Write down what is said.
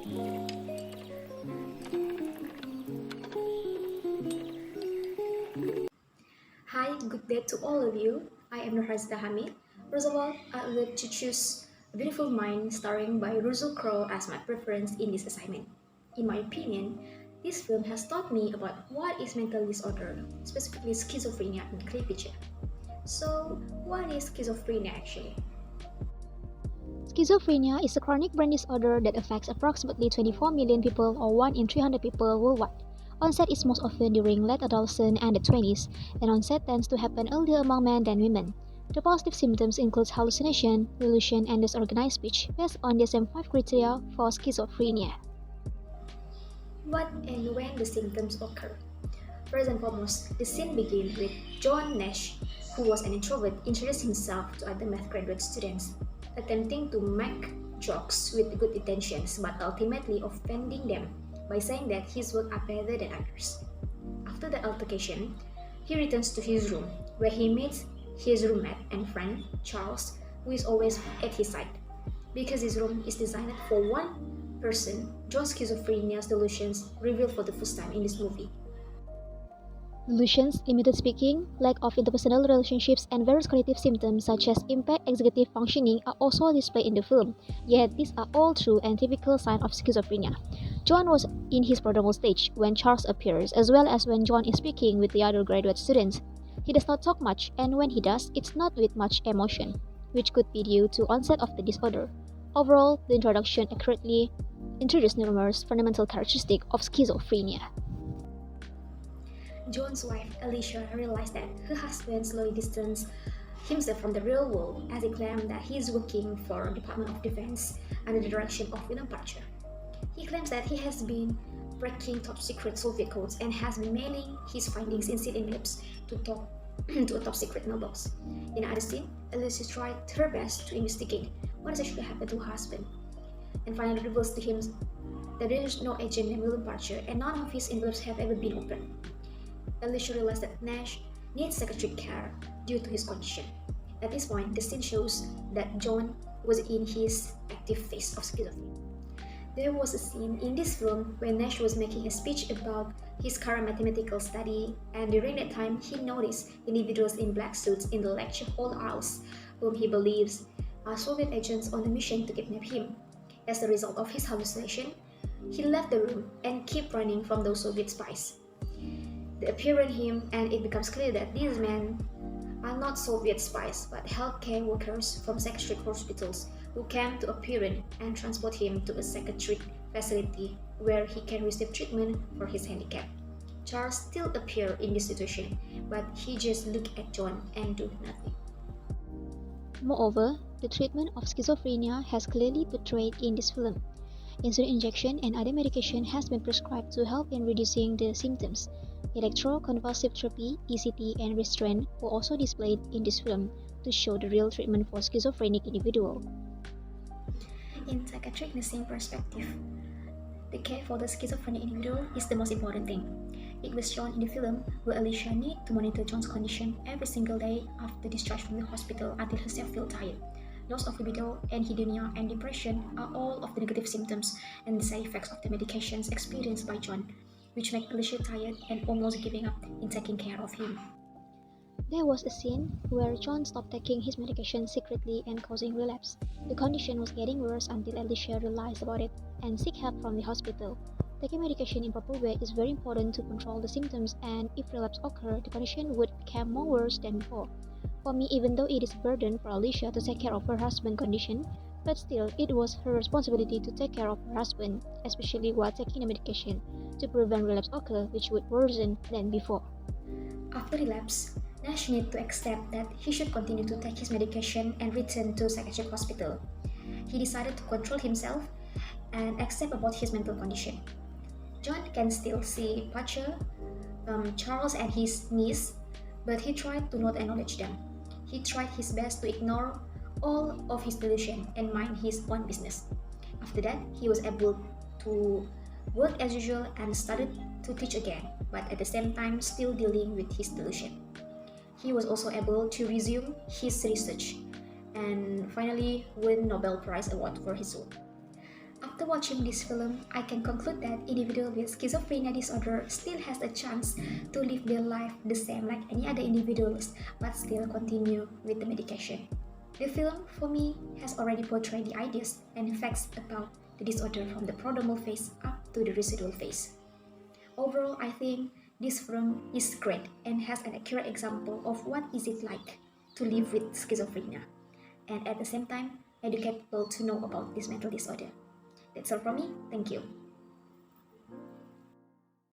Hi, good day to all of you. I am Nurhazda Hamid. First of all, I would like to choose A Beautiful Mind starring by Russell Crowe as my preference in this assignment. In my opinion, this film has taught me about what is mental disorder, specifically schizophrenia in clear picture. So, what is schizophrenia actually? Schizophrenia is a chronic brain disorder that affects approximately 24 million people or 1 in 300 people worldwide. Onset is most often during late adolescence and the 20s, and onset tends to happen earlier among men than women. The positive symptoms include hallucination, delusion, and disorganized speech based on the same 5 criteria for schizophrenia. What and when the symptoms occur? First and foremost, the scene begins with John Nash, who was an introvert, introduced himself to other math graduate students, attempting to make jokes with good intentions but ultimately offending them by saying that his work are better than others. After the altercation, he returns to his room, where he meets his roommate and friend, Charles, who is always at his side. Because his room is designed for one person, John's schizophrenia's delusions revealed for the first time in this movie. Delusions, limited speaking, lack of interpersonal relationships, and various cognitive symptoms such as impaired executive functioning are also displayed in the film, yet these are all true and typical signs of schizophrenia. John was in his prodromal stage when Charles appears, as well as when John is speaking with the other graduate students. He does not talk much, and when he does, it's not with much emotion, which could be due to onset of the disorder. Overall, the introduction accurately introduced numerous fundamental characteristics of schizophrenia. John's wife, Alicia, realized that her husband slowly distanced himself from the real world as he claimed that he is working for Department of Defense under the direction of William Parcher. He claims that he has been breaking top secret Soviet codes and has been mailing his findings in secret labs to a top secret mailbox. In another scene, Alicia tried her best to investigate what has actually happened to her husband and finally reveals to him that there is no agent named William Parcher and none of his envelopes have ever been opened. Alicia realized that Nash needs psychiatric care due to his condition. At this point, the scene shows that John was in his active phase of schizophrenia. There was a scene in this film where Nash was making a speech about his current mathematical study, and during that time, he noticed individuals in black suits in the lecture hall house, whom he believes are Soviet agents on a mission to kidnap him. As a result of his hallucination, he left the room and kept running from those Soviet spies. They appear on him, and it becomes clear that these men are not Soviet spies but healthcare workers from psychiatric hospitals who came to appear and transport him to a psychiatric facility where he can receive treatment for his handicap. Charles still appears in this situation, but he just looks at John and do nothing. Moreover, the treatment of schizophrenia has clearly portrayed in this film. Insulin injection and other medication has been prescribed to help in reducing the symptoms. Electroconvulsive therapy, ECT, and restraint were also displayed in this film to show the real treatment for schizophrenic individual. In psychiatric nursing perspective, the care for the schizophrenic individual is the most important thing. It was shown in the film where Alicia needs to monitor John's condition every single day after discharge from the hospital until herself feels tired. Loss of libido, anhedonia, and depression are all of the negative symptoms and the side effects of the medications experienced by John, which make Alicia tired and almost giving up in taking care of him. There was a scene where John stopped taking his medication secretly and causing relapse. The condition was getting worse until Alicia realized about it and seek help from the hospital. Taking medication in proper way is very important to control the symptoms, and if relapse occur, the condition would become more worse than before. For me, even though it is a burden for Alicia to take care of her husband's condition, but still, it was her responsibility to take care of her husband, especially while taking the medication, to prevent relapse occur, which would worsen than before. After relapse, Nash needed to accept that he should continue to take his medication and return to psychiatric hospital. He decided to control himself and accept about his mental condition. John can still see Pacher, Charles, and his niece, but he tried to not acknowledge them. He tried his best to ignore all of his delusion and mind his own business. After that, he was able to work as usual and started to teach again, but at the same time still dealing with his delusion. He was also able to resume his research and finally win Nobel Prize award for his work. After watching this film, I can conclude that individuals with schizophrenia disorder still has a chance to live their life the same like any other individuals, but still continue with the medication. The film, for me, has already portrayed the ideas and facts about the disorder from the prodromal phase up to the residual phase. Overall, I think this film is great and has an accurate example of what is it like to live with schizophrenia, and at the same time, educate people to know about this mental disorder. That's all from me. Thank you.